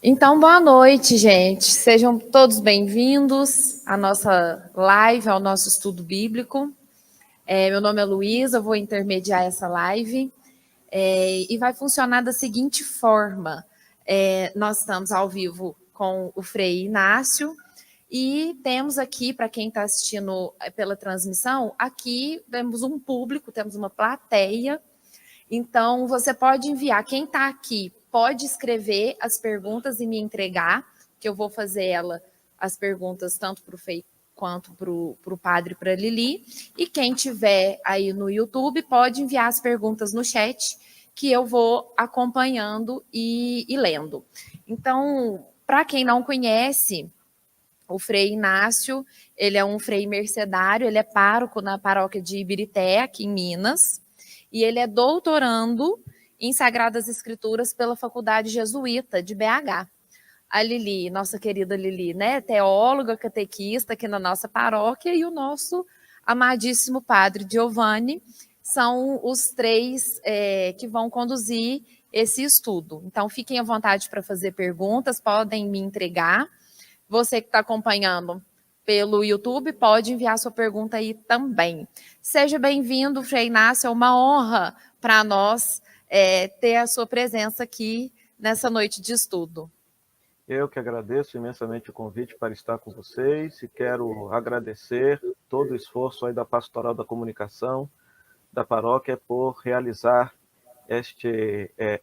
Então, boa noite, gente. Sejam todos bem-vindos à nossa live, ao nosso estudo bíblico. Meu nome é Luísa, eu vou intermediar essa live e vai funcionar da seguinte forma. Nós estamos ao vivo com o Frei Inácio e temos aqui, para quem está assistindo pela transmissão, aqui temos um público, temos uma plateia. Então, você pode enviar, quem está aqui pode escrever as perguntas e me entregar, que eu vou fazer as perguntas tanto para o Fei quanto para o padre e para a Lili. E quem tiver aí no YouTube pode enviar as perguntas no chat, que eu vou acompanhando e lendo. Então, para quem não conhece, o Frei Inácio, ele é um frei mercedário, ele é pároco na paróquia de Ibirité, aqui em Minas, e ele é doutorando em Sagradas Escrituras pela Faculdade Jesuíta de BH. A Lili, nossa querida Lili, né, teóloga, catequista aqui na nossa paróquia, e o nosso amadíssimo padre Giovanni, são os três que vão conduzir esse estudo. Então, fiquem à vontade para fazer perguntas, podem me entregar. Você que está acompanhando pelo YouTube, pode enviar sua pergunta aí também. Seja bem-vindo, Frei Inácio, é uma honra para nós ter a sua presença aqui nessa noite de estudo. Eu que agradeço imensamente o convite para estar com vocês e quero agradecer todo o esforço aí da Pastoral da Comunicação da paróquia por realizar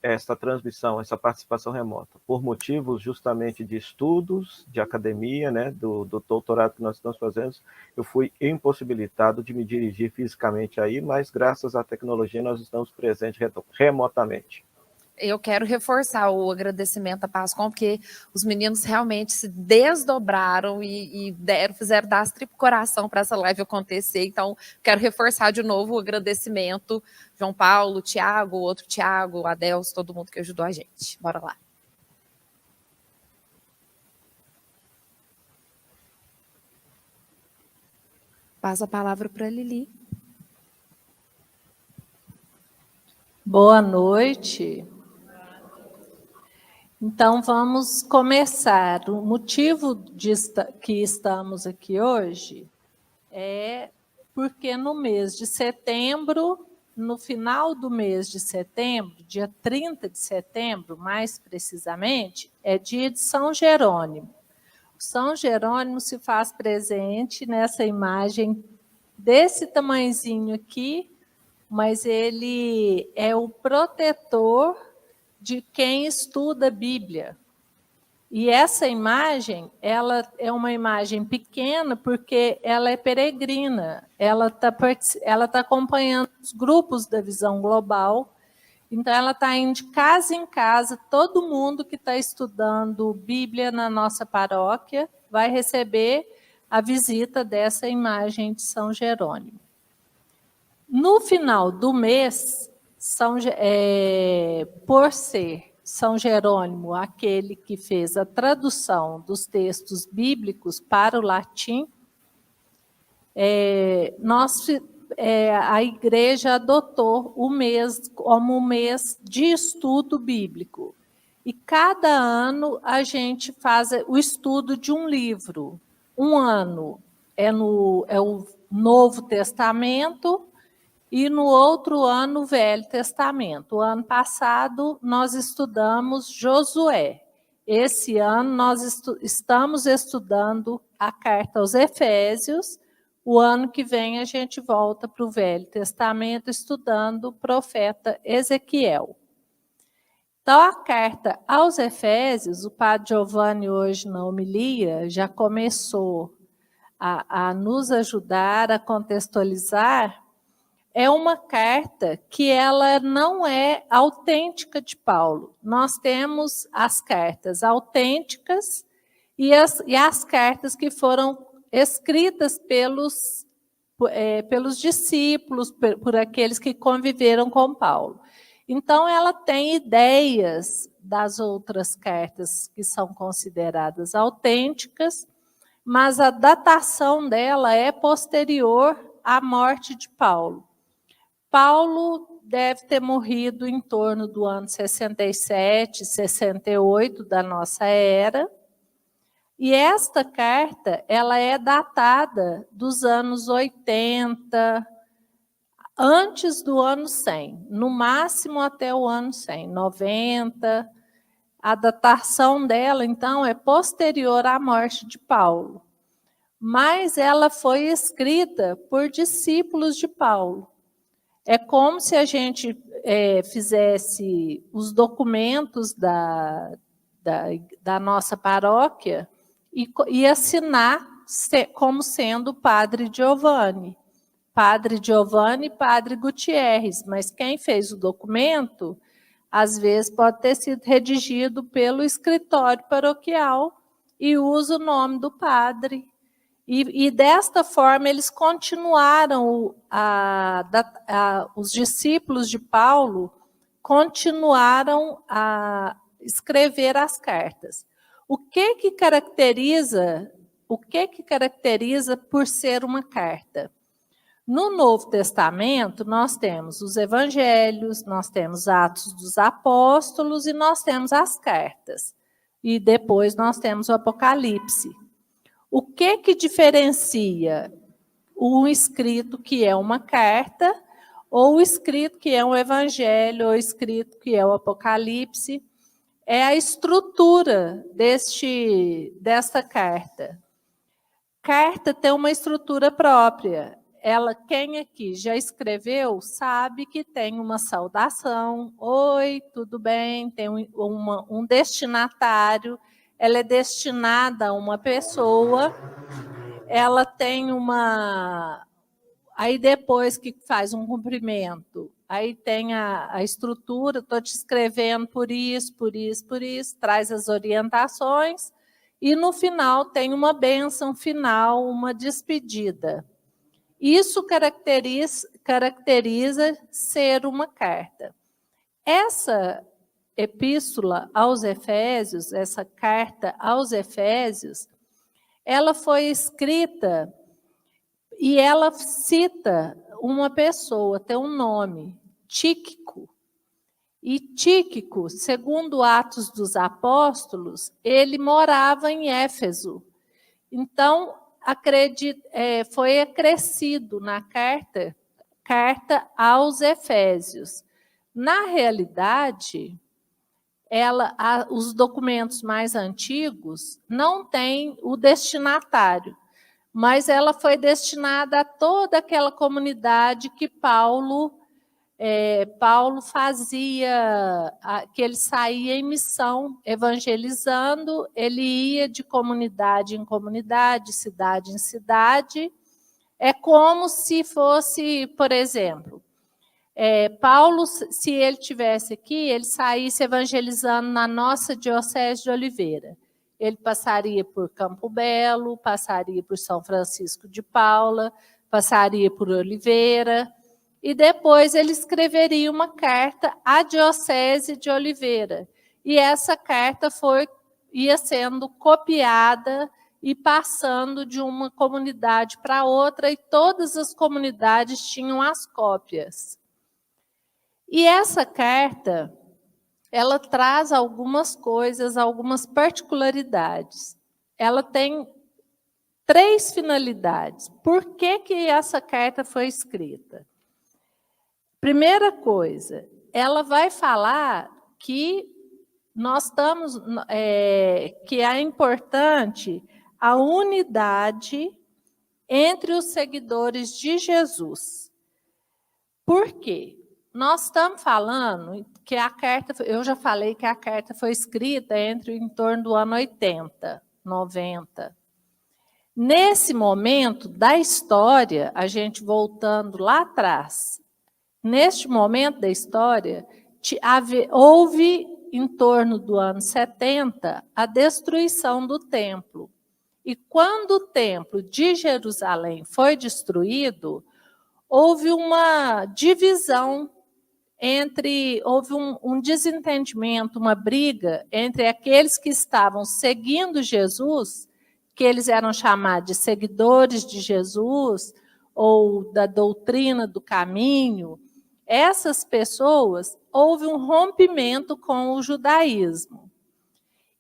esta transmissão, essa participação remota, por motivos justamente de estudos, de academia, né, do doutorado que nós estamos fazendo. Eu fui impossibilitado de me dirigir fisicamente aí, mas graças à tecnologia nós estamos presentes remotamente. Eu quero reforçar o agradecimento à Pascom, porque os meninos realmente se desdobraram e fizeram dar tripo coração para essa live acontecer. Então, quero reforçar de novo o agradecimento, João Paulo, Tiago, o outro Tiago, Adelso, todo mundo que ajudou a gente. Bora lá. Passa a palavra para a Lili. Boa noite. Então, vamos começar. O motivo que estamos aqui hoje é porque no mês de setembro, no final do mês de setembro, dia 30 de setembro, mais precisamente, é dia de São Jerônimo. São Jerônimo se faz presente nessa imagem desse tamanhozinho aqui, mas ele é o protetor de quem estuda a Bíblia. E essa imagem, ela é uma imagem pequena porque ela é peregrina, ela tá acompanhando os grupos da Visão Global, então ela está indo de casa em casa, todo mundo que está estudando Bíblia na nossa paróquia vai receber a visita dessa imagem de São Jerônimo. No final do mês, por ser São Jerônimo aquele que fez a tradução dos textos bíblicos para o latim, a igreja adotou o mês como um mês de estudo bíblico. E cada ano a gente faz o estudo de um livro. Um ano é o Novo Testamento, e no outro ano, o Velho Testamento. O ano passado, nós estudamos Josué. Esse ano, nós estamos estudando a carta aos Efésios. O ano que vem, a gente volta para o Velho Testamento, estudando o profeta Ezequiel. Então, a carta aos Efésios, o padre Giovanni, hoje na homilia, já começou a nos ajudar a contextualizar. É uma carta que ela não é autêntica de Paulo. Nós temos as cartas autênticas e as cartas que foram escritas pelos discípulos, por aqueles que conviveram com Paulo. Então, ela tem ideias das outras cartas que são consideradas autênticas, mas a datação dela é posterior à morte de Paulo. Paulo deve ter morrido em torno do ano 67, 68 da nossa era. E esta carta, ela é datada dos anos 80, antes do ano 100, no máximo até o ano 100, 90. A datação dela, então, é posterior à morte de Paulo. Mas ela foi escrita por discípulos de Paulo. É como se a gente fizesse os documentos da nossa paróquia e assinar como sendo Padre Giovanni. Padre Giovanni e Padre Gutierrez, mas quem fez o documento, às vezes pode ter sido redigido pelo escritório paroquial e usa o nome do padre. E desta forma eles continuaram, os discípulos de Paulo continuaram a escrever as cartas. O que caracteriza por ser uma carta? No Novo Testamento, nós temos os evangelhos, nós temos Atos dos Apóstolos e nós temos as cartas. E depois nós temos o Apocalipse. O que diferencia um escrito que é uma carta, ou o escrito que é um evangelho, ou o escrito que é o Apocalipse? É a estrutura desta carta. Carta tem uma estrutura própria. Quem aqui já escreveu sabe que tem uma saudação. Oi, tudo bem? Tem um destinatário. Ela é destinada a uma pessoa. Ela tem Aí depois que faz um cumprimento, aí tem a estrutura, estou te escrevendo por isso, traz as orientações. E no final tem uma bênção final, uma despedida. Isso caracteriza ser uma carta. Essa epístola aos Efésios, essa carta aos Efésios, ela foi escrita e ela cita uma pessoa, tem um nome, Tíquico. E Tíquico, segundo Atos dos Apóstolos, ele morava em Éfeso. Então, foi acrescido na carta aos Efésios. Na realidade, os documentos mais antigos não têm o destinatário, mas ela foi destinada a toda aquela comunidade que Paulo fazia, que ele saía em missão, evangelizando, ele ia de comunidade em comunidade, cidade em cidade. É como se fosse, por exemplo, Paulo, se ele estivesse aqui, ele saísse evangelizando na nossa Diocese de Oliveira. Ele passaria por Campo Belo, passaria por São Francisco de Paula, passaria por Oliveira, e depois ele escreveria uma carta à Diocese de Oliveira. E essa carta ia sendo copiada e passando de uma comunidade para outra, e todas as comunidades tinham as cópias. E essa carta, ela traz algumas coisas, algumas particularidades. Ela tem 3 finalidades. Por que essa carta foi escrita? Primeira coisa, ela vai falar que que é importante a unidade entre os seguidores de Jesus. Por quê? Nós estamos falando que a carta, eu já falei que a carta foi escrita em torno do ano 80, 90. Nesse momento da história, a gente voltando lá atrás, neste momento da história, houve, em torno do ano 70, a destruição do templo. E quando o templo de Jerusalém foi destruído, houve uma divisão houve um desentendimento, uma briga entre aqueles que estavam seguindo Jesus, que eles eram chamados de seguidores de Jesus, ou da doutrina do caminho, essas pessoas, houve um rompimento com o judaísmo.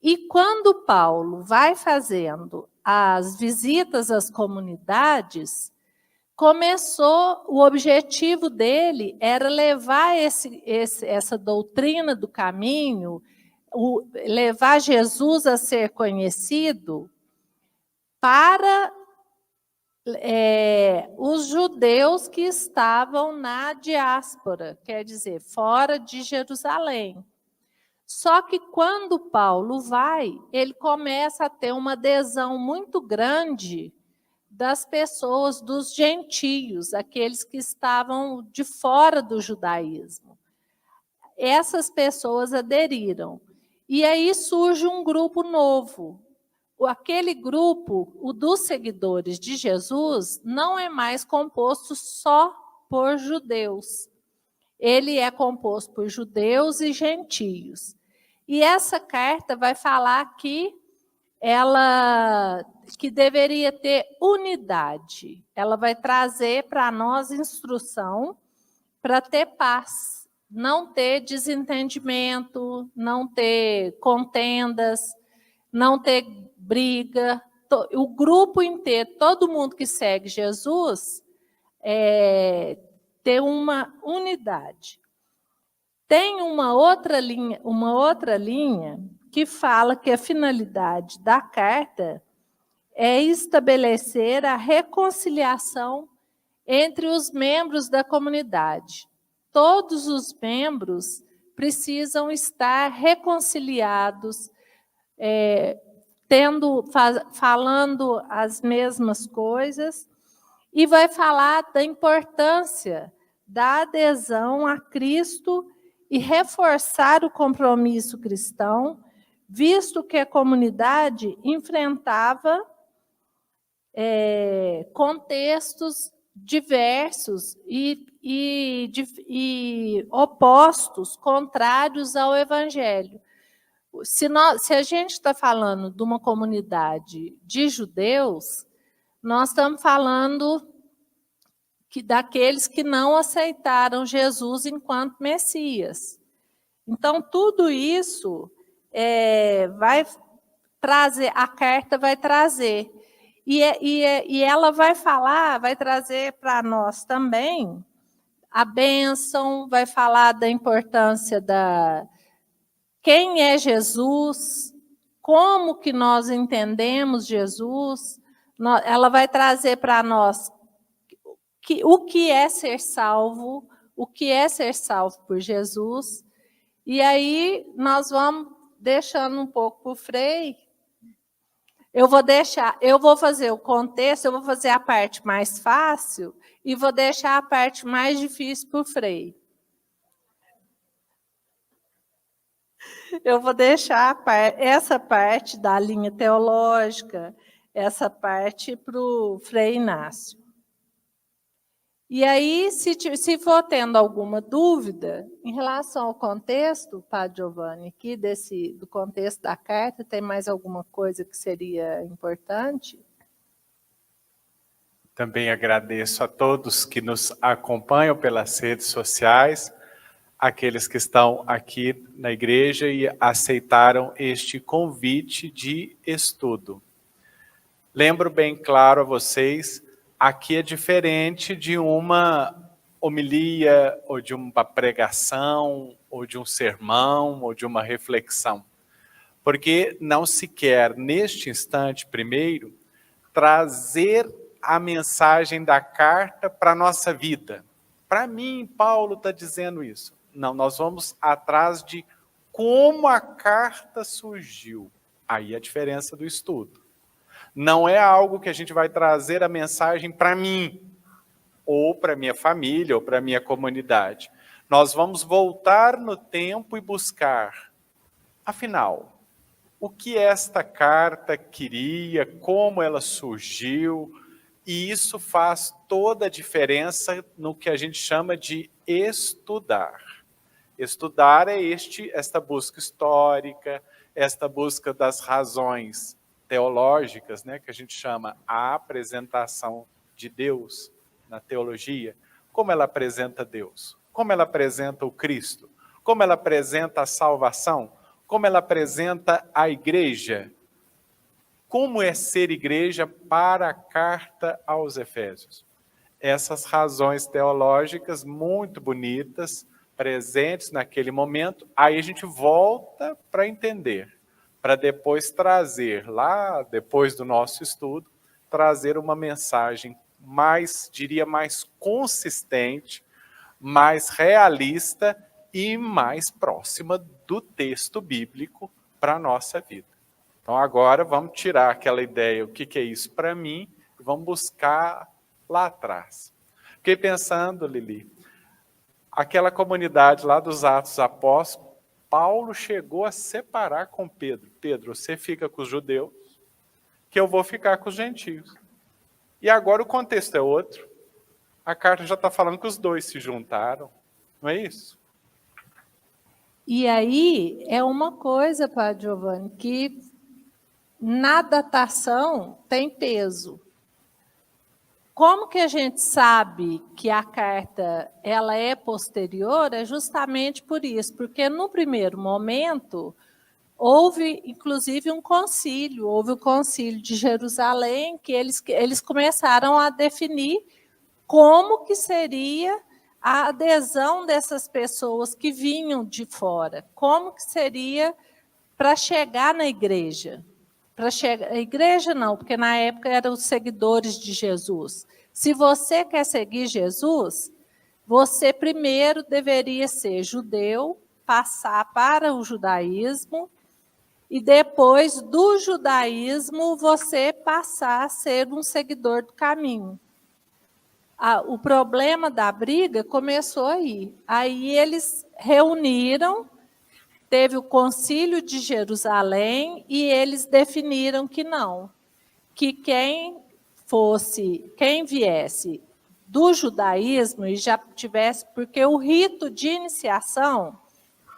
E quando Paulo vai fazendo as visitas às comunidades, o objetivo dele era levar essa doutrina do caminho, levar Jesus a ser conhecido para os judeus que estavam na diáspora, quer dizer, fora de Jerusalém. Só que quando Paulo vai, ele começa a ter uma adesão muito grande das pessoas, dos gentios, aqueles que estavam de fora do judaísmo. Essas pessoas aderiram. E aí surge um grupo novo. Aquele grupo, o dos seguidores de Jesus, não é mais composto só por judeus. Ele é composto por judeus e gentios. E essa carta vai falar que deveria ter unidade. Ela vai trazer para nós instrução para ter paz, não ter desentendimento, não ter contendas, não ter briga. O grupo inteiro, todo mundo que segue Jesus, ter uma unidade. Tem uma outra linha que fala que a finalidade da carta é estabelecer a reconciliação entre os membros da comunidade. Todos os membros precisam estar reconciliados, falando as mesmas coisas, e vai falar da importância da adesão a Cristo e reforçar o compromisso cristão, visto que a comunidade enfrentava contextos diversos e opostos, contrários ao Evangelho. Se a gente está falando de uma comunidade de judeus, nós estamos falando daqueles que não aceitaram Jesus enquanto Messias. Então, tudo isso vai trazer, a carta vai trazer. E ela vai trazer para nós também a bênção, vai falar da importância quem é Jesus, como que nós entendemos Jesus. Ela vai trazer para nós o que é ser salvo por Jesus. E aí nós vamos deixando um pouco para o Frei. Eu vou fazer o contexto, eu vou fazer a parte mais fácil e vou deixar a parte mais difícil para o Frei. Eu vou deixar essa parte da linha teológica, essa parte para o Frei Inácio. E aí, se for tendo alguma dúvida em relação ao contexto, Padre Giovanni, aqui do contexto da carta, tem mais alguma coisa que seria importante? Também agradeço a todos que nos acompanham pelas redes sociais, aqueles que estão aqui na igreja e aceitaram este convite de estudo. Lembro bem claro a vocês, aqui é diferente de uma homilia, ou de uma pregação, ou de um sermão, ou de uma reflexão. Porque não se quer, neste instante, primeiro, trazer a mensagem da carta para a nossa vida. Para mim, Paulo está dizendo isso. Não, nós vamos atrás de como a carta surgiu. Aí a diferença do estudo. Não é algo que a gente vai trazer a mensagem para mim, ou para minha família, ou para minha comunidade. Nós vamos voltar no tempo e buscar, afinal, o que esta carta queria, como ela surgiu, e isso faz toda a diferença no que a gente chama de estudar. Estudar é esta busca histórica, esta busca das razões teológicas, né, que a gente chama a apresentação de Deus na teologia. Como ela apresenta Deus? como ela apresenta o Cristo, como ela apresenta a salvação, como ela apresenta a igreja. Como é ser igreja para a carta aos Efésios? Essas razões teológicas muito bonitas, presentes naquele momento, aí a gente volta para entender, para depois trazer, lá depois do nosso estudo, trazer uma mensagem mais, diria, mais consistente, mais realista e mais próxima do texto bíblico para a nossa vida. Então agora vamos tirar aquela ideia, o que é isso para mim, e vamos buscar lá atrás. Fiquei pensando, Lili, aquela comunidade lá dos Atos Apóstolos, Paulo chegou a separar com Pedro. Pedro, você fica com os judeus, que eu vou ficar com os gentios. E agora o contexto é outro. A carta já está falando que os dois se juntaram, não é isso? E aí é uma coisa, Padre Giovanni, que na datação tem peso. Como que a gente sabe que a carta ela é posterior? É justamente por isso, porque no primeiro momento houve inclusive um concílio, houve o concílio de Jerusalém, que eles começaram a definir como que seria a adesão dessas pessoas que vinham de fora, como que seria para chegar na igreja. A igreja não, porque na época eram os seguidores de Jesus. Se você quer seguir Jesus, você primeiro deveria ser judeu, passar para o judaísmo, e depois do judaísmo você passar a ser um seguidor do caminho. O problema da briga começou aí. Aí eles reuniram, teve o concílio de Jerusalém e eles definiram que não, que quem viesse do judaísmo e já tivesse, porque o rito de iniciação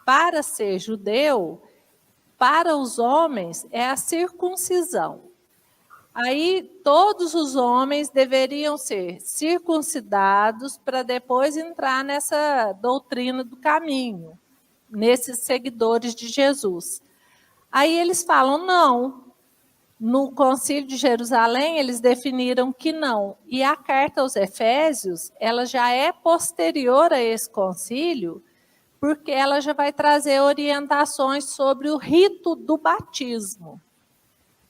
para ser judeu, para os homens, é a circuncisão. Aí todos os homens deveriam ser circuncidados para depois entrar nessa doutrina do caminho, nesses seguidores de Jesus. Aí eles falam não. No Concílio de Jerusalém, eles definiram que não. E a carta aos Efésios, ela já é posterior a esse concílio, porque ela já vai trazer orientações sobre o rito do batismo.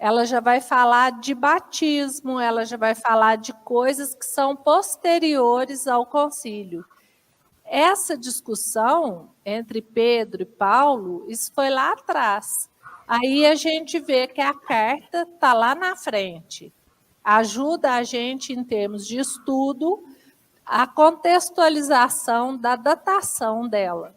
Ela já vai falar de batismo, ela já vai falar de coisas que são posteriores ao concílio. Essa discussão entre Pedro e Paulo, isso foi lá atrás. Aí a gente vê que a carta está lá na frente. Ajuda a gente, em termos de estudo, a contextualização da datação dela.